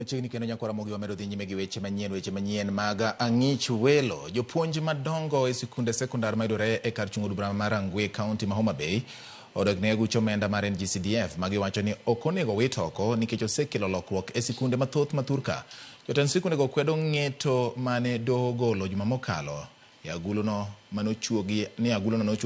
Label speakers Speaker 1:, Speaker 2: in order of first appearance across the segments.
Speaker 1: Chiegni kendo nyakwara mogi wamedo dhi nyime gi weche manyien mag ang'ich welo. Jopuonj madongo e sikunde sekondar mayudore e kar chungo od bura mar Rangwe kaunti ma Homa Bay odegne gucho omenda mar NG-CDF magiwacho ni ok onego wit oko nikech osekelo lokruok e sikunde mathoth ma Thurka. Jotend sikundego kwedo ng'eto mane doho golo juma mokalo e aguluno manochuogi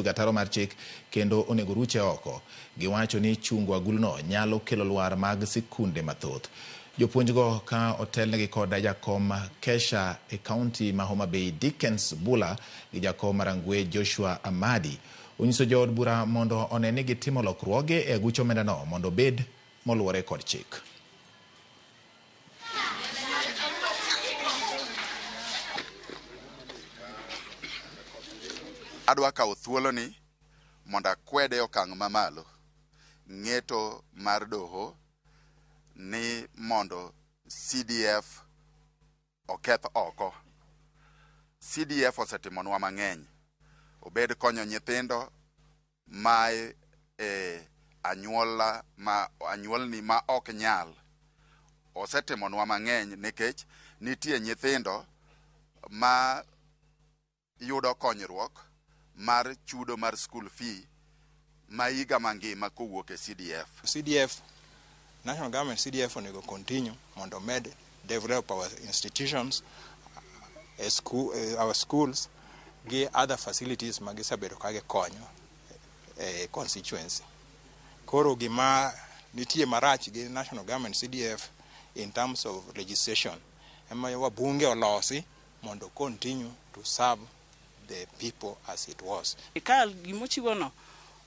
Speaker 1: ataro mar chik kendo onego ruche oko. Giwacho ni chungo aguluno nyalo kelo lwar mag sikunde mathoth. Jopuonjgo ka otelnegi kod jakom Kesha e kaunti ma Homa Bay Dickens Bula gi jakom Rangwe Joshua Amadi onyiso jood bura mondo one ni gitimo lokruoge e aguch omendano mondo obed moluwore kod chik.
Speaker 2: Adwa kawo thuoloni mondo akwede okang' mamalo ng'eto mar doho ni mondo CDF oketh oko. CDF osetimonwa mang'eny, obed konyo nyithindo ma anyuolni ma ok nyal. Osetimonwa mang'eny nikech nitie nyithindo ma yudo konyruok mar chudo mar school fee ma higa mangima kowuok e CDF.
Speaker 3: National government CDF onego continue mondo med develop our institutions, our schools, gi other facilities magisebedo kage konyo constituency. Koro gima nitie marach gi national government CDF in terms of legislation ema wabunge olosi mondo continue to serve the people as it was.
Speaker 4: Kal gimochiwono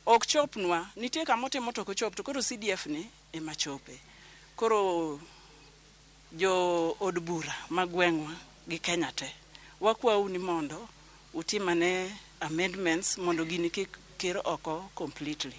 Speaker 4: ok chopnwa, nitie kamotimo to kochop to koro CDF ni ema chope. Koro jo od bura magweng'wa gi Kenya te wakwau ni mondo utimane amendments mondo gini kik kir oko completely.